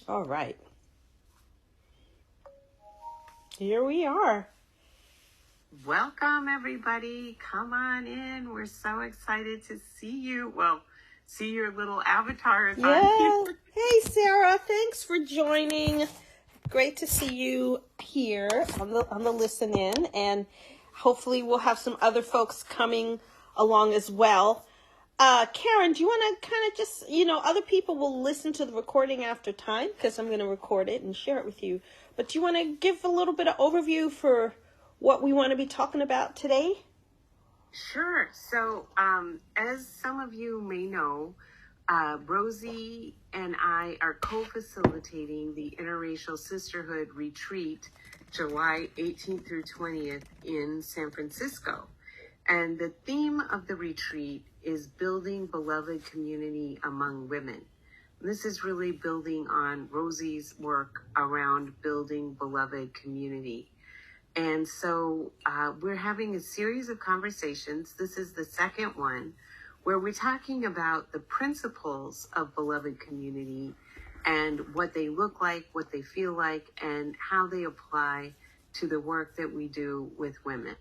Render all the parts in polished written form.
All right. Here we are. Welcome, everybody. Come on in. We're so excited to see you. Well, see your little avatars on here. Hey, Sarah. Thanks for joining. Great to see you here on the listen in, and hopefully we'll have some other folks coming along as well. Karen, do you want to kind of just, other people will listen to the recording after time because I'm going to record it and share it with you. But do you want to give a little bit of overview for what we want to be talking about today? Sure. So, as some of you may know, Rozie and I are co-facilitating the Interracial Sisterhood Retreat, July 18th through 20th in San Francisco. And the theme of the retreat is building beloved community among women. This is really building on Rozie's work around building beloved community. And so we're having a series of conversations. This is the second one where we're talking about the principles of beloved community and what they look like, what they feel like, and how they apply to the work that we do with women.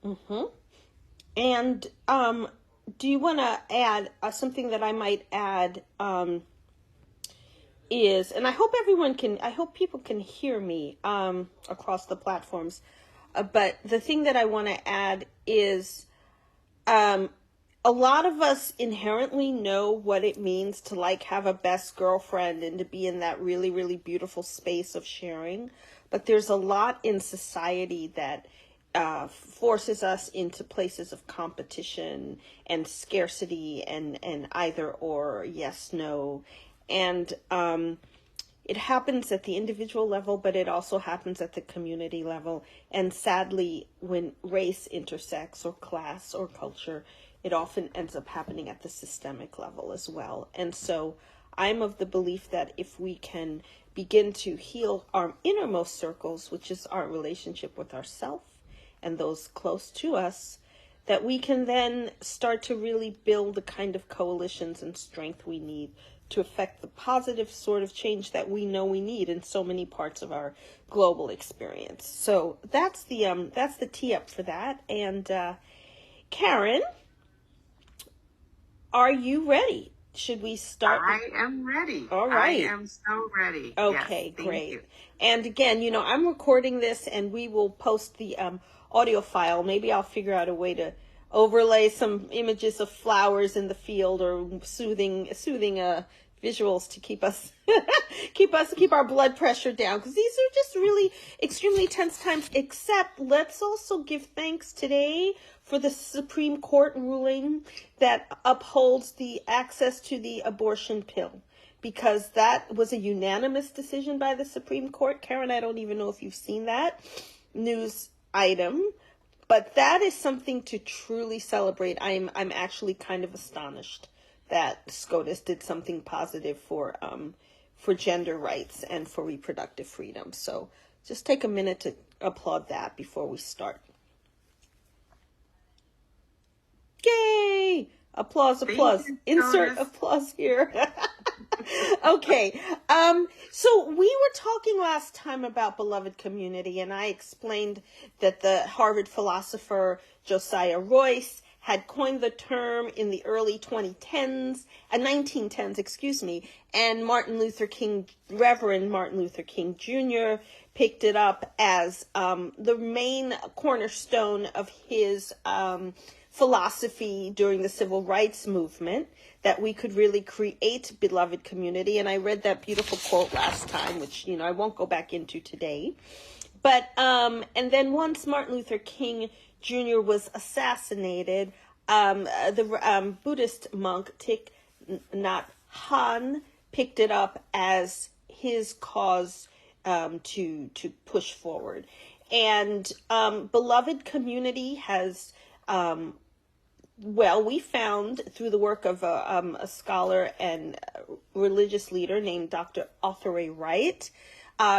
Mm-hmm. And do you want to add something that I might add is, and I hope people can hear me across the platforms, but the thing that I want to add is a lot of us inherently know what it means to have a best girlfriend and to be in that really, really beautiful space of sharing. But there's a lot in society that forces us into places of competition and scarcity and either or, yes, no. And it happens at the individual level, but it also happens at the community level. And sadly, when race intersects or class or culture, it often ends up happening at the systemic level as well. And so I'm of the belief that if we can begin to heal our innermost circles, which is our relationship with ourselves and those close to us, that we can then start to really build the kind of coalitions and strength we need to affect the positive sort of change that we know we need in so many parts of our global experience. So that's the tee up for that. And Karen, are you ready? Should we start? I am ready. All right. I am so ready. Okay, yes, great. You. And again, I'm recording this and we will post the audio file. Maybe I'll figure out a way to overlay some images of flowers in the field or soothing visuals to keep us keep our blood pressure down, because these are just really extremely tense times. Except let's also give thanks today for the Supreme Court ruling that upholds the access to the abortion pill, because that was a unanimous decision by the Supreme Court. Karen, I don't even know if you've seen that news item, but that is something to truly celebrate. I'm actually kind of astonished that SCOTUS did something positive for gender rights and for reproductive freedom. So just take a minute to applaud that before we start. Yay! Applause. Insert applause here. Okay. So we were talking last time about beloved community, and I explained that the Harvard philosopher Josiah Royce had coined the term in the early 1910s, and Reverend Martin Luther King Jr. picked it up as the main cornerstone of his philosophy during the civil rights movement, that we could really create beloved community. And I read that beautiful quote last time, which, I won't go back into today. But, and then once Martin Luther King Jr. was assassinated, the Buddhist monk Thich Nhat Hanh picked it up as his cause to push forward. And beloved community has, we found through the work of a scholar and religious leader named Dr. Author Wright.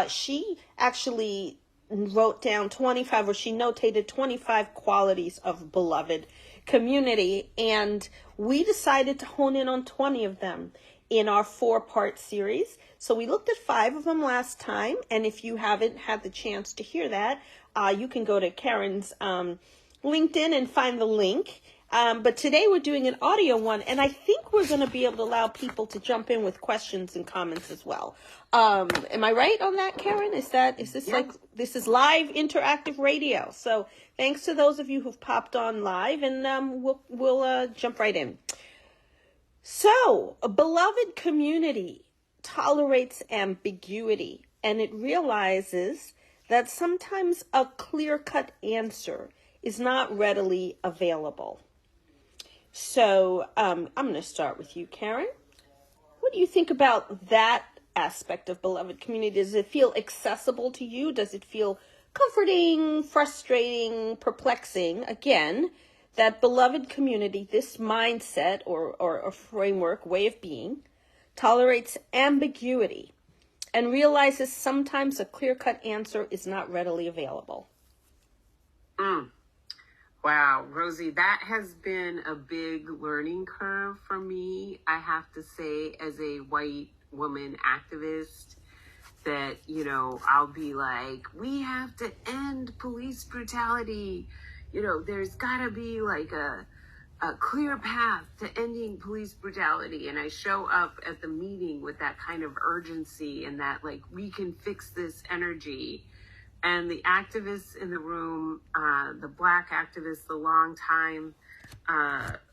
She actually wrote down 25, or she notated 25 qualities of beloved community, and we decided to hone in on 20 of them. in our 4-part series. So we looked at 5 of them last time, and if you haven't had the chance to hear that, you can go to Karen's LinkedIn and find the link. But today we're doing an audio one, and I think we're going to be able to allow people to jump in with questions and comments as well. Am I right on that, Karen? Is this Yeah. like, this is live interactive radio? So thanks to those of you who've popped on live, and we'll jump right in. So, a beloved community tolerates ambiguity, and it realizes that sometimes a clear-cut answer is not readily available. So, I'm going to start with you, Karen. What do you think about that aspect of beloved community? Does it feel accessible to you? Does it feel comforting, frustrating, perplexing? Again, that beloved community, this mindset or framework, way of being, tolerates ambiguity and realizes sometimes a clear-cut answer is not readily available. Wow, Rozie, that has been a big learning curve for me, I have to say, as a white woman activist, that, I'll be like, we have to end police brutality. There's got to be like a clear path to ending police brutality. And I show up at the meeting with that kind of urgency and that, like, we can fix this energy. And the activists in the room, the Black activists, the longtime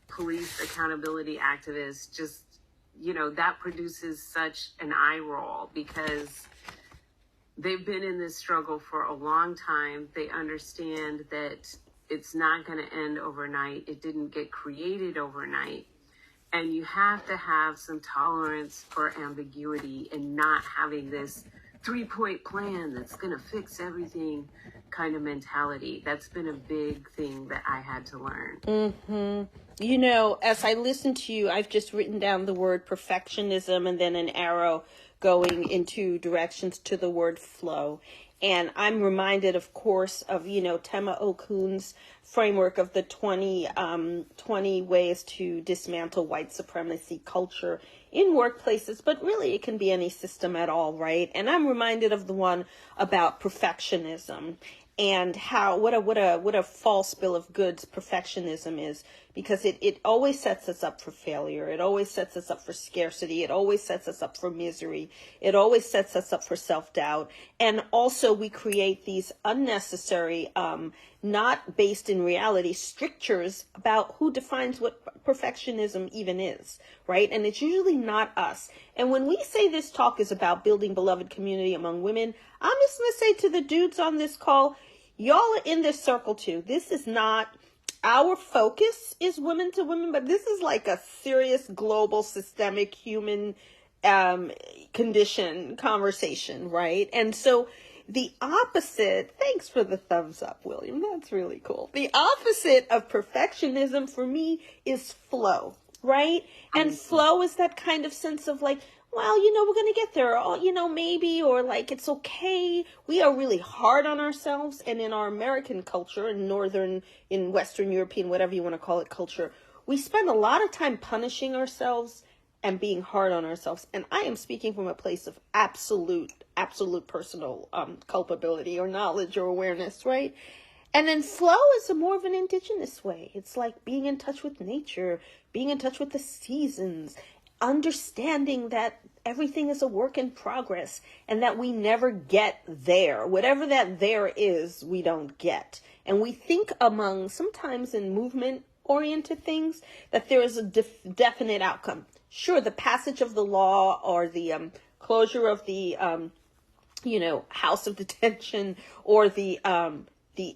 police accountability activists, just, that produces such an eye roll because they've been in this struggle for a long time. They understand that it's not going to end overnight. It didn't get created overnight. And you have to have some tolerance for ambiguity and not having this 3-point plan that's going to fix everything kind of mentality. That's been a big thing that I had to learn. As I listen to you, I've just written down the word perfectionism and then an arrow going in 2 directions to the word flow. And I'm reminded, of course, of, Tema Okune's framework of the 20 ways to dismantle white supremacy culture in workplaces, but really it can be any system at all, right? And I'm reminded of the one about perfectionism and how what a false bill of goods perfectionism is, because it always sets us up for failure. It always sets us up for scarcity. It always sets us up for misery. It always sets us up for self-doubt. And also we create these unnecessary, not based in reality, strictures about who defines what perfectionism even is, right? And it's usually not us. And when we say this talk is about building beloved community among women, I'm just going to say to the dudes on this call, y'all are in this circle too. This is not, our focus is women to women, but this is like a serious global systemic human condition conversation, right? And so the opposite, thanks for the thumbs up, William. That's really cool. The opposite of perfectionism for me is flow, right? And flow is that kind of sense of like, well, we're going to get there, or, maybe, or like, it's okay. We are really hard on ourselves. And in our American culture, in Western European, whatever you want to call it, culture, we spend a lot of time punishing ourselves and being hard on ourselves. And I am speaking from a place of absolute personal culpability or knowledge or awareness, right? And then flow is more of an indigenous way. It's like being in touch with nature, being in touch with the seasons, understanding that everything is a work in progress and that we never get there. Whatever that there is, we don't get. And we think among, sometimes in movement-oriented things, that there is a definite outcome. Sure, the passage of the law or the closure of the, house of detention or the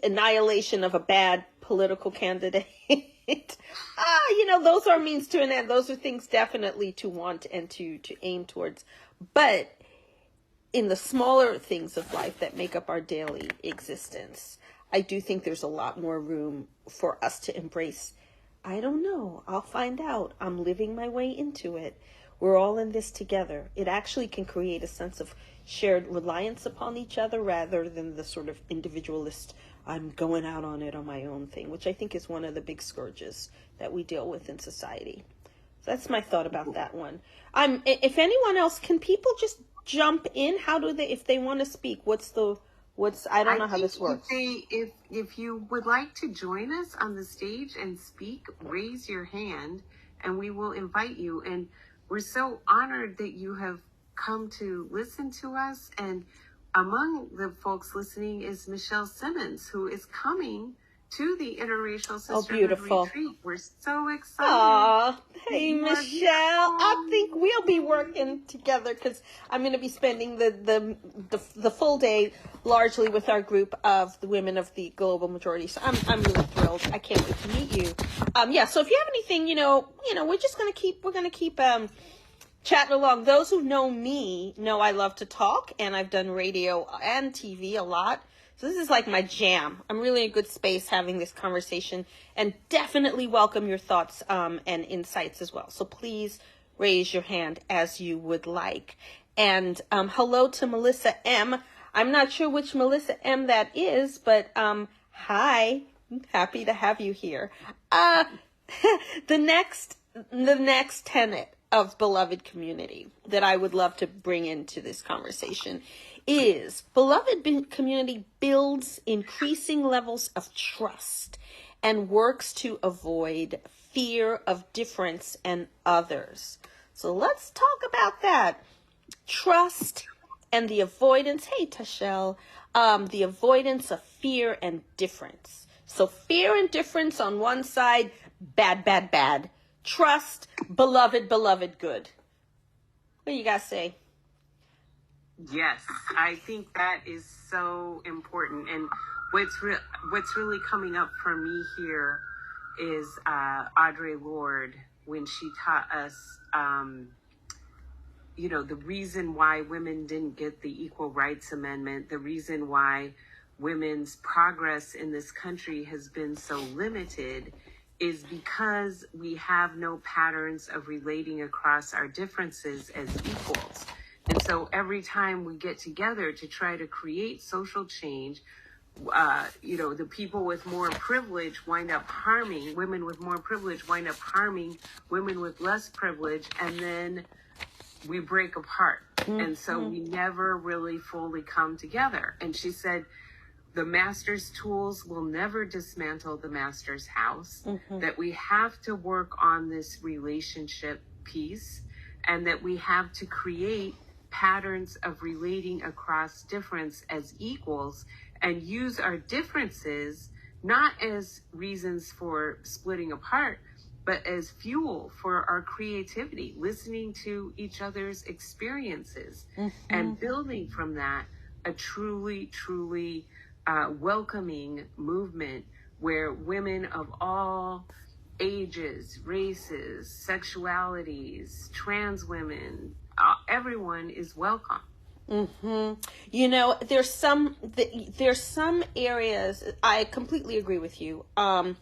annihilation of a bad political candidate. Those are means to an end. Those are things definitely to want and to aim towards. But in the smaller things of life that make up our daily existence, I do think there's a lot more room for us to embrace. I don't know. I'll find out. I'm living my way into it. We're all in this together. It actually can create a sense of shared reliance upon each other rather than the sort of individualist, I'm going out on it on my own thing, which I think is one of the big scourges that we deal with in society. So that's my thought about that one. If anyone else, can people just jump in? How do they, if they want to speak? I don't know how this works. If you would like to join us on the stage and speak, raise your hand and we will invite you. And we're so honored that you have come to listen to us. And among the folks listening is Michelle Simmons, who is coming to the Interracial Sisterhood Retreat. We're so excited. Aw, hey Michelle. I think we'll be working together because I'm going to be spending the full day largely with our group of the women of the global majority. So I'm really thrilled. I can't wait to meet you. So if you have anything, we're going to keep chatting along. Those who know me know I love to talk, and I've done radio and TV a lot. So this is like my jam. I'm really in a good space having this conversation, and definitely welcome your thoughts and insights as well. So please raise your hand as you would like. And hello to Melissa M. I'm not sure which Melissa M that is, but hi. I'm happy to have you here. The next tenet of beloved community that I would love to bring into this conversation is beloved community builds increasing levels of trust and works to avoid fear of difference and others. So let's talk about that. Trust and the avoidance, hey Tashelle, the avoidance of fear and difference. So fear and difference on one side, bad, bad, bad. Trust, beloved, beloved, good. What do you guys say? Yes, I think that is so important. And what's really coming up for me here is Audre Lorde, when she taught us, the reason why women didn't get the Equal Rights Amendment, the reason why women's progress in this country has been so limited is because we have no patterns of relating across our differences as equals. And so every time we get together to try to create social change, the people with more privilege wind up harming, women with more privilege wind up harming women with less privilege, and then we break apart. Mm-hmm. And so we never really fully come together. And she said, the master's tools will never dismantle the master's house, that we have to work on this relationship piece, and that we have to create patterns of relating across difference as equals and use our differences not as reasons for splitting apart, but as fuel for our creativity, listening to each other's experiences and building from that a truly, truly welcoming movement where women of all ages, races, sexualities, trans women, everyone is welcome. There's some areas, I completely agree with you. And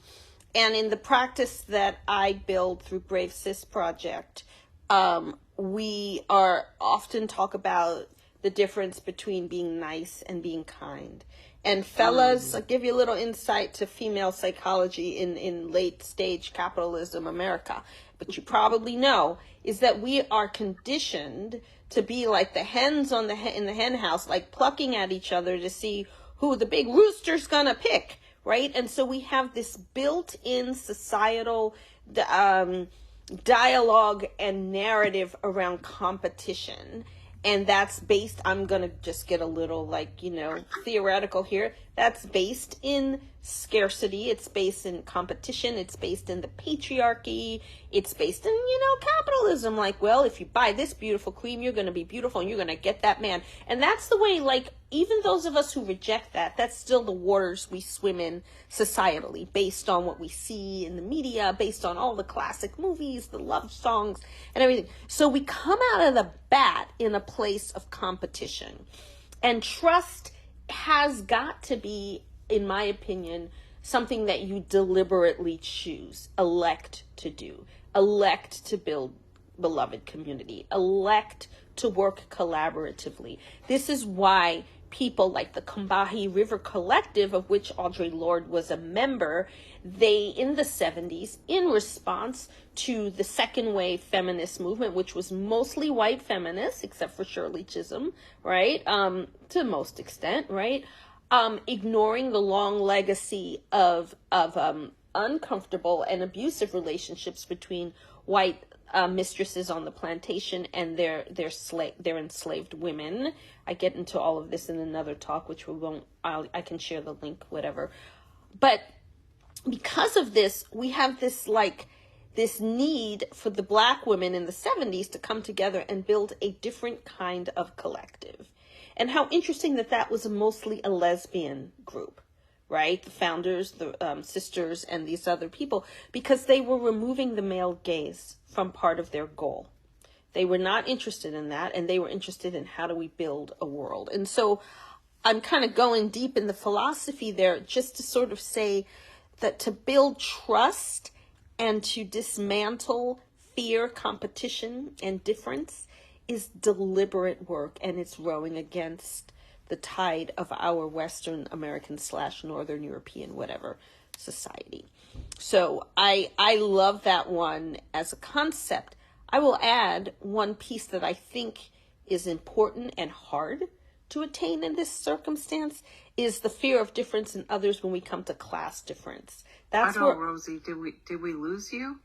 in the practice that I build through Brave Sis Project, we are often talk about the difference between being nice and being kind. And fellas, I'll give you a little insight to female psychology in late stage capitalism America. But you probably know is that we are conditioned to be like the hens in the hen house, like plucking at each other to see who the big rooster's gonna pick, right? And so we have this built-in societal dialogue and narrative around competition. And that's based, I'm going to just get a little theoretical here. That's based in scarcity. It's based in competition. It's based in the patriarchy. It's based in, capitalism. Like, well, if you buy this beautiful cream, you're going to be beautiful and you're going to get that man. And that's the way, even those of us who reject that, that's still the waters we swim in societally, based on what we see in the media, based on all the classic movies, the love songs, and everything. So we come out of the bat in a place of competition. And trust has got to be, in my opinion, something that you deliberately choose, elect to do, elect to build beloved community, elect to work collaboratively. This is why people like the Combahee River Collective, of which Audre Lorde was a member, they, in the 70s, in response to the second wave feminist movement, which was mostly white feminists, except for Shirley Chisholm, right, to most extent, right, ignoring the long legacy of uncomfortable and abusive relationships between white mistresses on the plantation and their enslaved women. I get into all of this in another talk, which we won't. I can share the link, whatever. But because of this, we have this need for the Black women in the 70s to come together and build a different kind of collective. And how interesting that was mostly a lesbian group, right? The founders, the sisters, and these other people, because they were removing the male gaze from part of their goal. They were not interested in that, and they were interested in how do we build a world. And so I'm kind of going deep in the philosophy there just to sort of say that to build trust and to dismantle fear, competition, and difference is deliberate work, and it's rowing against the tide of our Western American / Northern European, whatever, society. So I love that one as a concept. I will add one piece that I think is important and hard to attain in this circumstance is the fear of difference in others when we come to class difference. That's where Rozie, did we lose you?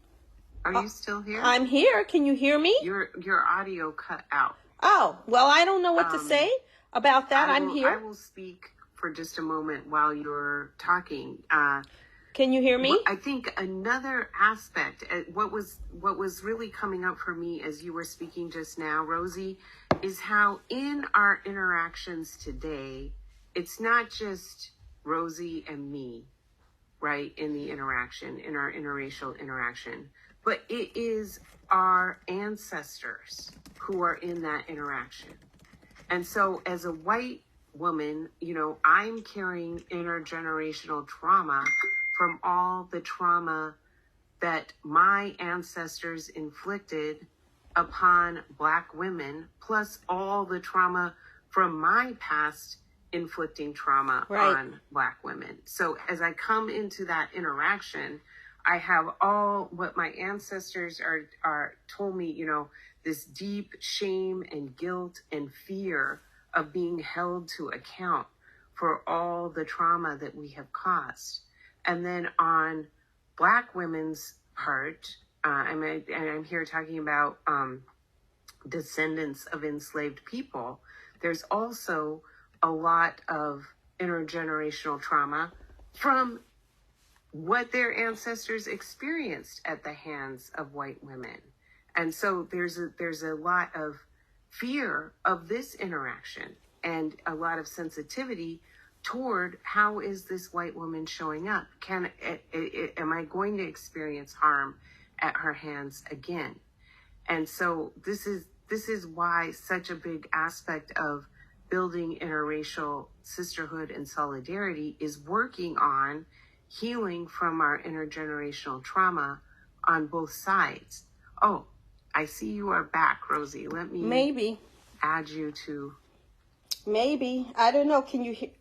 Are you still here? I'm here. Can you hear me? Your audio cut out. Oh, well, I don't know what to say about that. I'm here. I will speak for just a moment while you're talking. Can you hear me? I think another aspect, what was really coming up for me as you were speaking just now, Rozie, is how in our interactions today, it's not just Rozie and me, right, in the interaction, in our interracial interaction, but it is our ancestors who are in that interaction. And so as a white woman, I'm carrying intergenerational trauma from all the trauma that my ancestors inflicted upon Black women, plus all the trauma from my past inflicting trauma on Black women. So as I come into that interaction, I have all what my ancestors are told me, this deep shame and guilt and fear of being held to account for all the trauma that we have caused. And then on Black women's part, I'm here talking about descendants of enslaved people. There's also a lot of intergenerational trauma from what their ancestors experienced at the hands of white women. And so there's a lot of fear of this interaction and a lot of sensitivity toward how is this white woman showing up? Am I going to experience harm at her hands again? And so this is why such a big aspect of building interracial sisterhood and solidarity is working on healing from our intergenerational trauma on both sides. Oh, I see you are back, Rozie. Let me add you to. Maybe. I don't know. Can you hear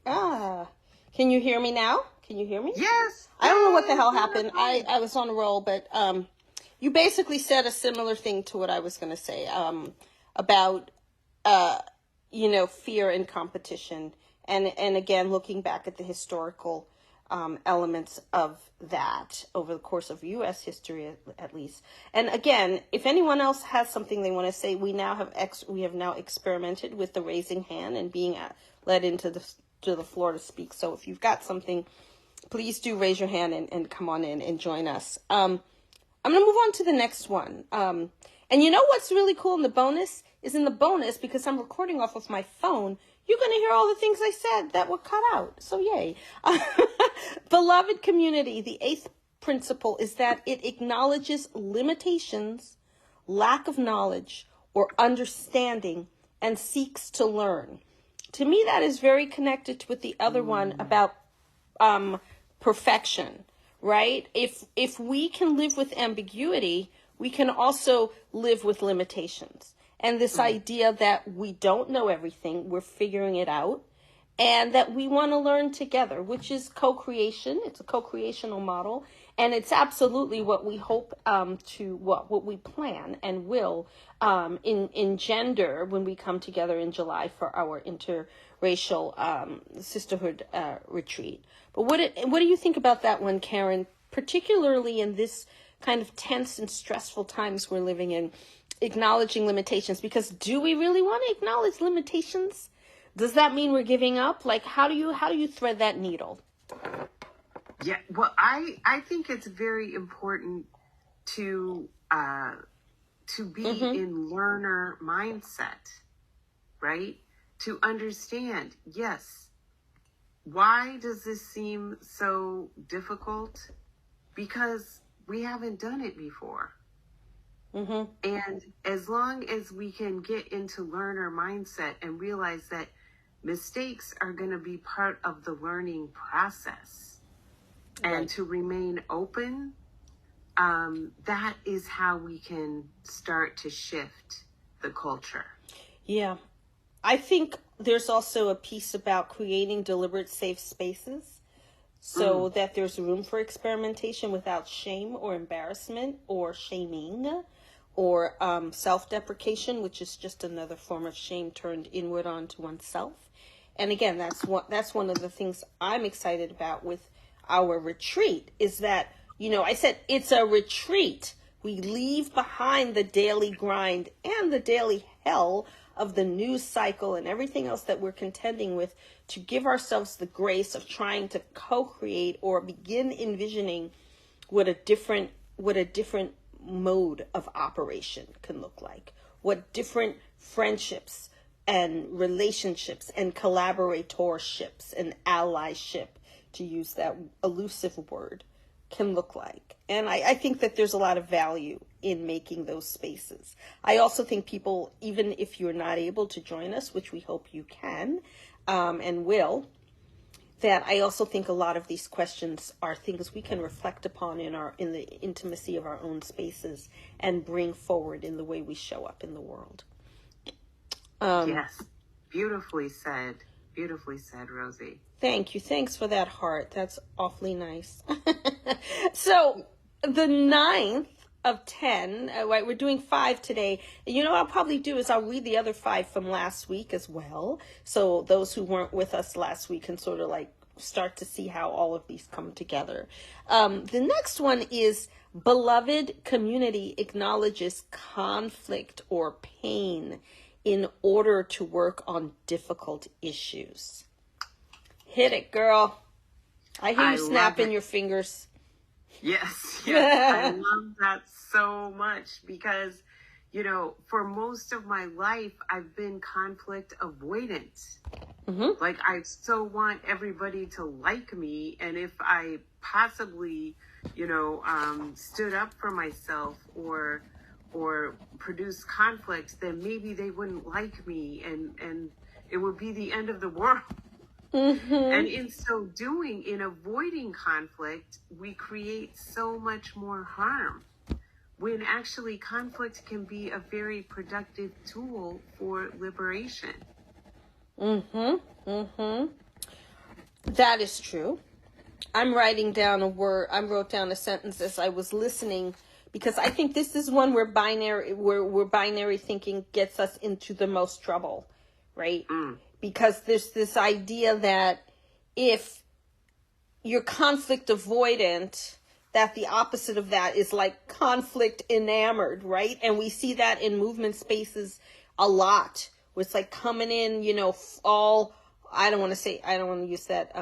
me now? Can you hear me? Yes. I don't know what the hell happened. I was on a roll, but you basically said a similar thing to what I was going to say about fear and competition, and again looking back at the historical elements of that over the course of U.S. history, at least. And again, if anyone else has something they want to say, we have now experimented with the raising hand and being led into the floor to speak. So if you've got something, please do raise your hand and come on in and join us. I'm going to move on to the next one. And you know what's really cool in the bonus, because I'm recording off of my phone, you're going to hear all the things I said that were cut out. So yay. Beloved community, the 8th principle is that it acknowledges limitations, lack of knowledge, or understanding, and seeks to learn. To me, that is very connected with the other one about perfection, right? If we can live with ambiguity, we can also live with limitations. And this idea that we don't know everything, we're figuring it out. and that we want to learn together, which is co-creation. It's a co-creational model, and it's absolutely what we hope what we plan and will engender when we come together in July for our interracial sisterhood retreat. But what do you think about that one, Karen? Particularly in this kind of tense and stressful times we're living in, acknowledging limitations. Because do we really want to acknowledge limitations? Does that mean we're giving up? Like, how do you thread that needle? Yeah, well, I think it's very important to be in learner mindset, right? To understand, yes, why does this seem so difficult? Because we haven't done it before. And as long as we can get into learner mindset and realize that mistakes are going to be part of the learning process, and to remain open, that is how we can start to shift the culture. Yeah. I think there's also a piece about creating deliberate safe spaces so that there's room for experimentation without shame or embarrassment or shaming or self-deprecation, which is just another form of shame turned inward onto oneself. And again, that's one of the things I'm excited about with our retreat, is that, I said it's a retreat. We leave behind the daily grind and the daily hell of the news cycle and everything else that we're contending with, to give ourselves the grace of trying to co-create or begin envisioning what a different mode of operation can look like, what different friendships and relationships and collaboratorships and allyship, to use that elusive word, can look like. And I think that there's a lot of value in making those spaces. I also think people, even if you're not able to join us, which we hope you can and will, that I also think a lot of these questions are things we can reflect upon in the intimacy of our own spaces and bring forward in the way we show up in the world. Yes, beautifully said, Rozie. Thank you. Thanks for that heart. That's awfully nice. So the 9th of 10, right, we're doing 5 today. And what I'll probably do is I'll read the other 5 from last week as well. So those who weren't with us last week can sort of like start to see how all of these come together. The next one is: beloved community acknowledges conflict or pain in order to work on difficult issues. Hit it, girl. I hear you snapping your fingers. Yes. I love that so much because, for most of my life, I've been conflict avoidant. Like, I so want everybody to like me. And if I possibly, stood up for myself or produced conflict, then maybe they wouldn't like me and it would be the end of the world. And in so doing, in avoiding conflict, we create so much more harm, when actually conflict can be a very productive tool for liberation. That is true. I'm writing down a word. I wrote down a sentence as I was listening, because I think this is one where binary thinking gets us into the most trouble, right? Because there's this idea that if you're conflict avoidant, that the opposite of that is like conflict enamored, right? And we see that in movement spaces a lot, where it's like coming in, all, I don't want to use that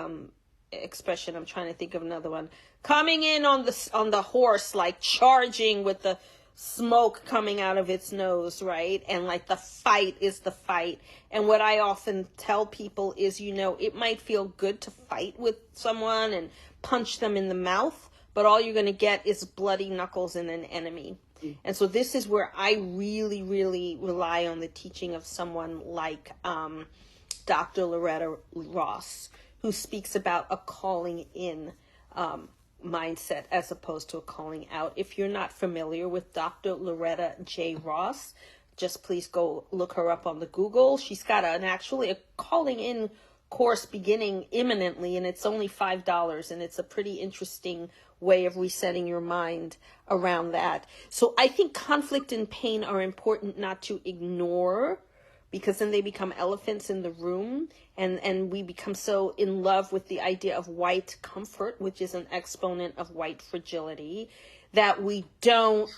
expression. I'm trying to think of another one. Coming in on the horse, like charging with the smoke coming out of its nose, right? And like the fight is the fight. And what I often tell people is, it might feel good to fight with someone and punch them in the mouth, but all you're going to get is bloody knuckles and an enemy. And so this is where I really, really rely on the teaching of someone like Dr. Loretta Ross, who speaks about a calling in mindset as opposed to a calling out. If you're not familiar with Dr. Loretta J. Ross, just please go look her up on the Google. She's got actually a calling in course beginning imminently, and it's only $5, and it's a pretty interesting way of resetting your mind around that. So I think conflict and pain are important not to ignore, because then they become elephants in the room, and we become so in love with the idea of white comfort, which is an exponent of white fragility, that we don't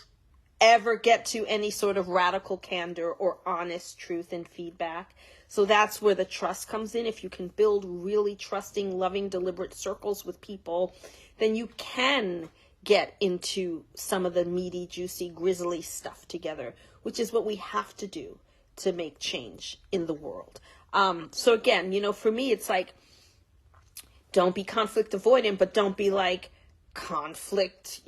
ever get to any sort of radical candor or honest truth and feedback. So that's where the trust comes in. If you can build really trusting, loving, deliberate circles with people, then you can get into some of the meaty, juicy, grisly stuff together, which is what we have to do to make change in the world. So again, for me, it's like, don't be conflict avoidant, but don't be like conflict,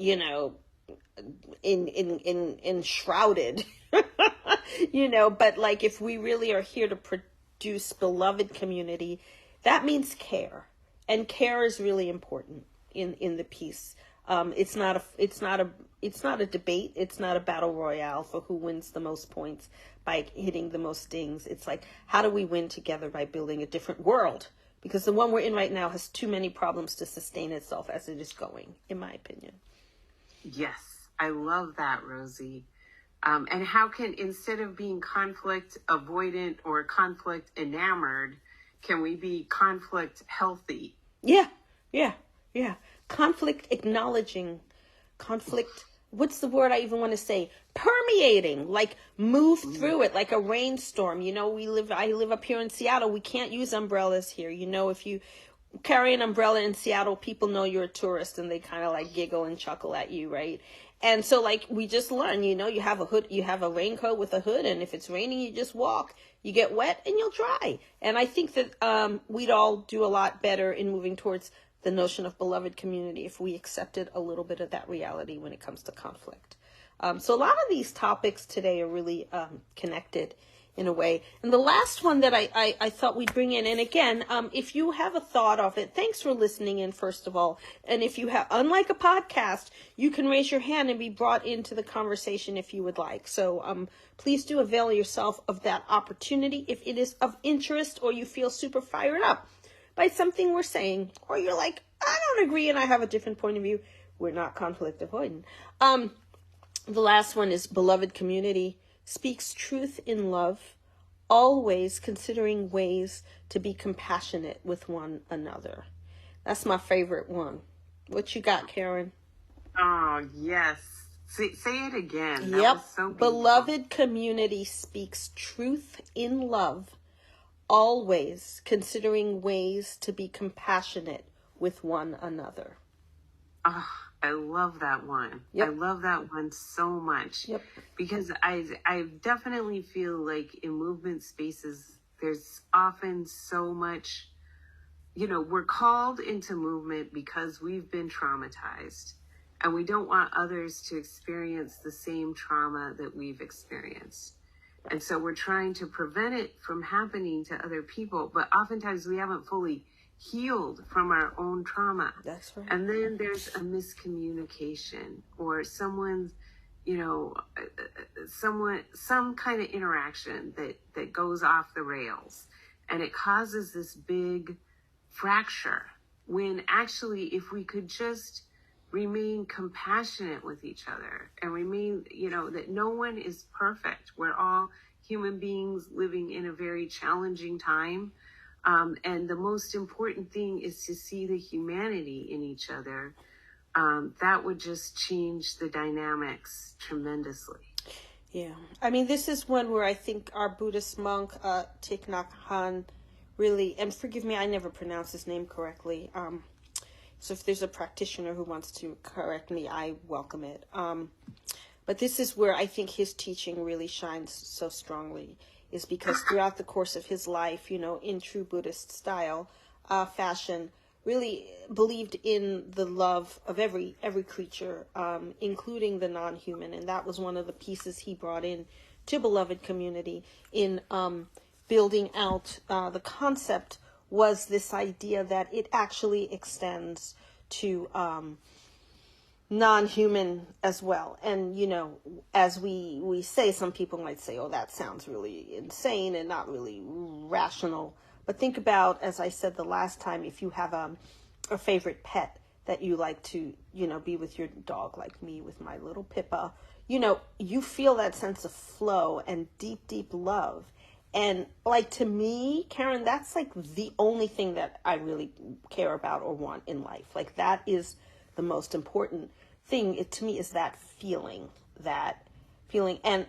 enshrouded, but like, if we really are here to produce beloved community, that means care, and care is really important in the piece. It's not a debate. It's not a battle royale for who wins the most points by hitting the most dings. It's like, how do we win together by building a different world? Because the one we're in right now has too many problems to sustain itself as it is going, in my opinion. Yes, I love that, Rozie. And how can, instead of being conflict avoidant or conflict enamored, can we be conflict healthy? Yeah. Conflict acknowledging, conflict, what's the word I even want to say? Permeating, like move through it like a rainstorm. I live up here in Seattle. We can't use umbrellas here. If you carry an umbrella in Seattle, people know you're a tourist, and they kind of like giggle and chuckle at you, right? And so like we just learn, you have a hood, you have a raincoat with a hood, and if it's raining, you just walk. You get wet and you'll dry. And I think that we'd all do a lot better in moving towards the notion of beloved community if we accepted a little bit of that reality when it comes to conflict. So a lot of these topics today are really connected in a way. And the last one that I thought we'd bring in, and again, if you have a thought of it, thanks for listening in, first of all. And if you have, unlike a podcast, you can raise your hand and be brought into the conversation if you would like. So please do avail yourself of that opportunity if it is of interest, or you feel super fired up by something we're saying, or you're like, I don't agree and I have a different point of view. We're not conflict avoidant. The last one is beloved community speaks truth in love, always considering ways to be compassionate with one another. That's my favorite one. What you got, Karen? Oh, yes. Say it again. That Yep. was so beautiful. Beloved community speaks truth in love, always considering ways to be compassionate with one another. Oh, I love that one. Yep. I love that one so much. Yep. Because I definitely feel like in movement spaces, there's often so much, we're called into movement because we've been traumatized, and we don't want others to experience the same trauma that we've experienced. And so we're trying to prevent it from happening to other people, but oftentimes we haven't fully healed from our own trauma. That's right. And then there's a miscommunication, or someone's, some kind of interaction that goes off the rails, and it causes this big fracture, when actually, if we could just remain compassionate with each other and remain, that no one is perfect. We're all human beings living in a very challenging time. And the most important thing is to see the humanity in each other. That would just change the dynamics tremendously. Yeah. I mean, this is one where I think our Buddhist monk, Thich Nhat Hanh, really, and forgive me, I never pronounce his name correctly. So if there's a practitioner who wants to correct me, I welcome it. But this is where I think his teaching really shines so strongly, is because throughout the course of his life, in true Buddhist style, fashion, really believed in the love of every creature, including the non-human. And that was one of the pieces he brought in to beloved community in building out the concept, was this idea that it actually extends to non-human as well. And, as we say, some people might say, oh, that sounds really insane and not really rational. But think about, as I said the last time, if you have a favorite pet that you like to, be with your dog, like me with my little Pippa, you feel that sense of flow and deep, deep love. And like, to me, Karen, that's like the only thing that I really care about or want in life. Like, that is the most important thing to me, is that feeling. And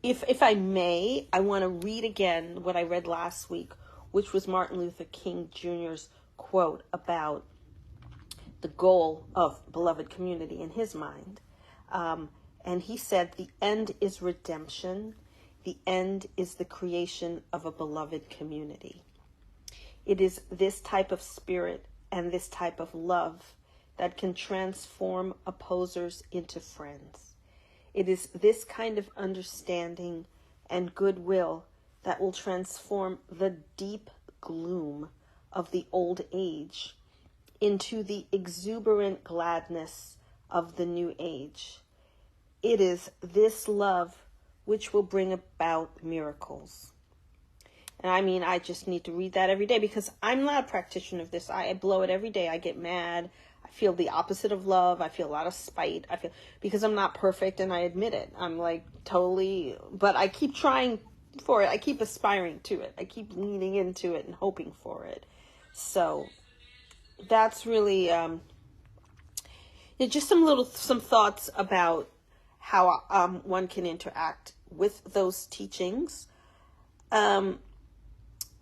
if I may, I want to read again what I read last week, which was Martin Luther King Jr.'s quote about the goal of beloved community in his mind. And he said, "The end is redemption. The end is the creation of a beloved community." It is this type of spirit and this type of love that can transform opposers into friends. It is this kind of understanding and goodwill that will transform the deep gloom of the old age into the exuberant gladness of the new age. It is this love which will bring about miracles. And I mean, I just need to read that every day, because I'm not a practitioner of this. I blow it every day. I get mad. I feel the opposite of love. I feel a lot of spite. Because I'm not perfect, and I admit it. I'm like totally, but I keep trying for it. I keep aspiring to it. I keep leaning into it and hoping for it. So that's really just some thoughts about how one can interact with those teachings.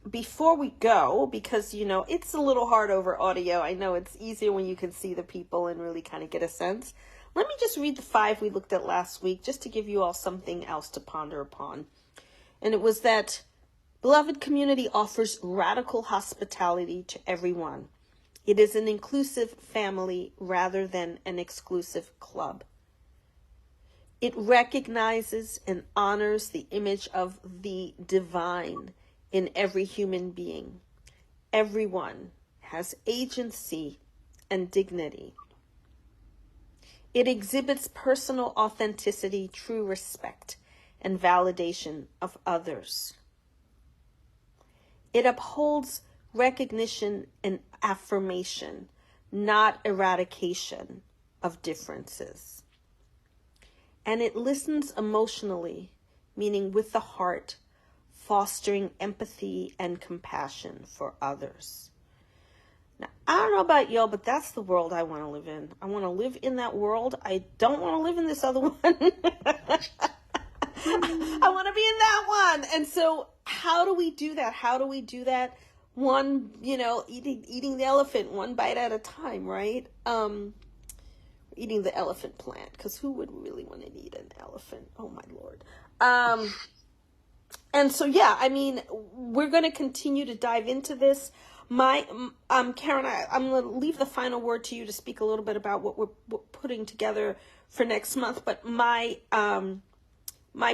Before we go, because it's a little hard over audio. I know it's easier when you can see the people and really kind of get a sense. Let me just read the 5 we looked at last week, just to give you all something else to ponder upon. And it was that beloved community offers radical hospitality to everyone. It is an inclusive family rather than an exclusive club. It recognizes and honors the image of the divine in every human being. Everyone has agency and dignity. It exhibits personal authenticity, true respect, and validation of others. It upholds recognition and affirmation, not eradication of differences. And it listens emotionally, meaning with the heart, fostering empathy and compassion for others. Now, I don't know about y'all, but that's the world I want to live in. I want to live in that world. I don't want to live in this other one. I want to be in that one. And so how do we do that? One, eating the elephant one bite at a time, right? Eating the elephant plant, because who would really want to eat an elephant? Oh my Lord. And so, yeah, I mean, we're going to continue to dive into this. Karen, I'm going to leave the final word to you to speak a little bit about what we're putting together for next month. But my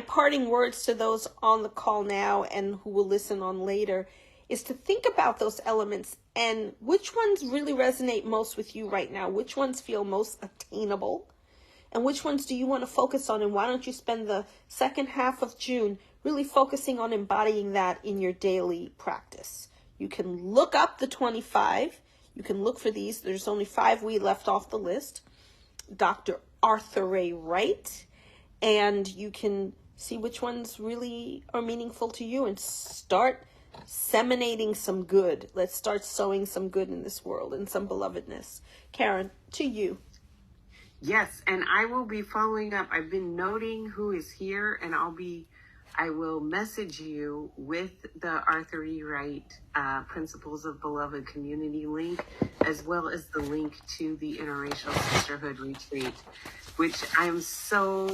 parting words to those on the call now and who will listen on later is to think about those elements and which ones really resonate most with you right now, which ones feel most attainable, and which ones do you want to focus on, and why don't you spend the second half of June really focusing on embodying that in your daily practice. You can look up the 25. You can look for these. There's only 5 we left off the list. Dr. Arthur A. Wright. And you can see which ones really are meaningful to you and start seminating some good. Let's start sowing some good in this world and some belovedness. Karen, to you. Yes, and I will be following up. I've been noting who is here, and I will message you with the Arthur E. Wright Principles of Beloved Community link, as well as the link to the Interracial Sisterhood Retreat, which I'm so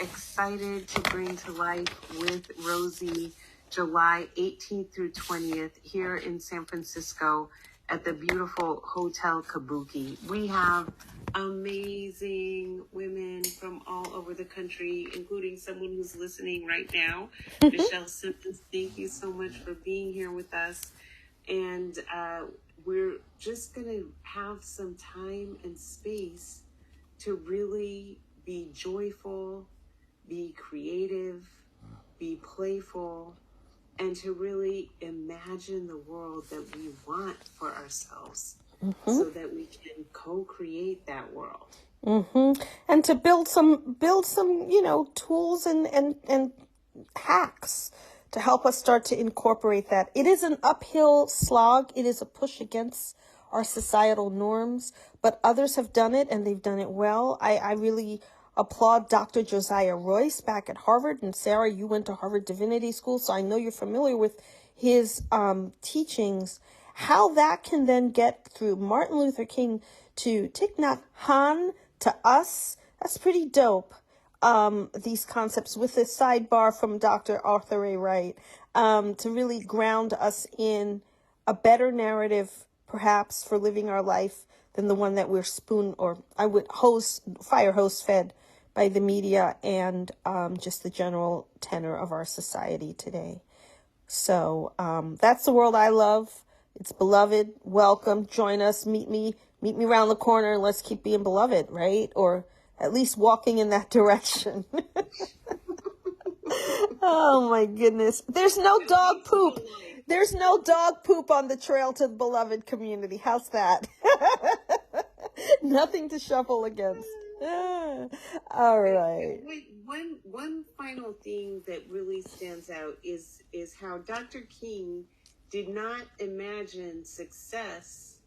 excited to bring to life with Rozie, July 18th through 20th here in San Francisco at the beautiful Hotel Kabuki. We have amazing women from all over the country, including someone who's listening right now. Michelle Simmons, thank you so much for being here with us. And we're just going to have some time and space to really be joyful, be creative, be playful, and to really imagine the world that we want for ourselves so that we can co-create that world. And to build some, tools and hacks to help us start to incorporate that. It is an uphill slog. It is a push against our societal norms, but others have done it and they've done it well. I really applaud Dr. Josiah Royce back at Harvard. And Sarah, you went to Harvard Divinity School, so I know you're familiar with his teachings. How that can then get through Martin Luther King to Thich Nhat Hanh to us, that's pretty dope. These concepts with a sidebar from Dr. Arthur A. Wright, to really ground us in a better narrative, perhaps, for living our life than the one that we're fire hose fed by the media and just the general tenor of our society today. So that's the world I love. It's beloved. Welcome. Join us. Meet me around the corner, and let's keep being beloved, right? Or at least walking in that direction. Oh my goodness. There's no dog poop. There's no dog poop on the trail to the beloved community. How's that? Nothing to shuffle against. All right. Wait, one final thing that really stands out is how Dr. King did not imagine success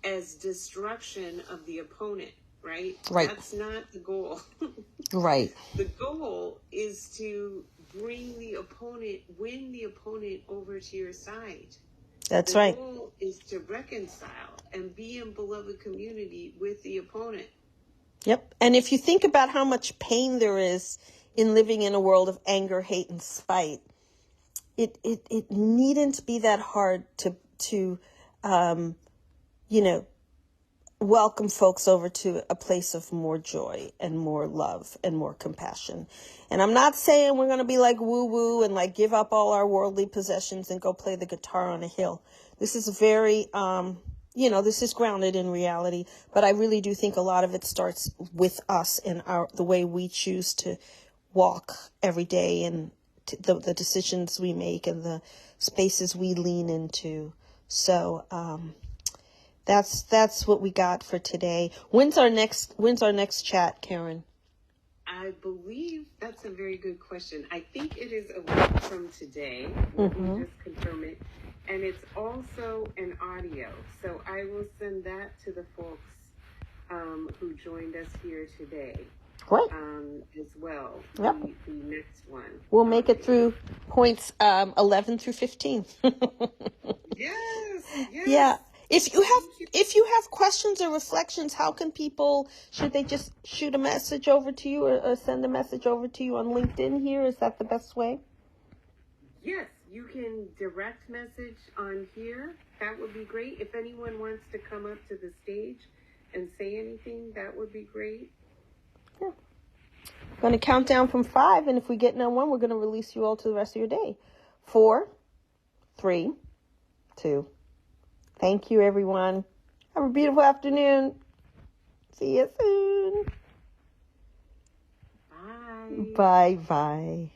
as destruction of the opponent, right? Right. That's not the goal. Right. The goal is to win the opponent over to your side. That's right. The goal is to reconcile and be in beloved community with the opponent. Yep. And if you think about how much pain there is in living in a world of anger, hate, and spite, it needn't be that hard to welcome folks over to a place of more joy and more love and more compassion. And I'm not saying we're going to be like woo-woo and like give up all our worldly possessions and go play the guitar on a hill. This is very, this is grounded in reality, but I really do think a lot of it starts with us and the way we choose to walk every day and the decisions we make and the spaces we lean into. So, that's what we got for today. When's our next chat, Karen? I believe that's a very good question. I think it is a week from today. Let me just confirm it. And it's also an audio. So I will send that to the folks who joined us here today. Great. As well. Yep. The next one. We'll make it through points 11 through 15. Yes. Yeah. If you have questions or reflections, how can should they just shoot a message over to you or send a message over to you on LinkedIn here? Is that the best way? Yes, you can direct message on here. That would be great. If anyone wants to come up to the stage and say anything, that would be great. Yeah. I'm going to count down from 5, and if we get no one, we're going to release you all to the rest of your day. 4, 3, 2. Thank you, everyone. Have a beautiful afternoon. See you soon. Bye. Bye-bye.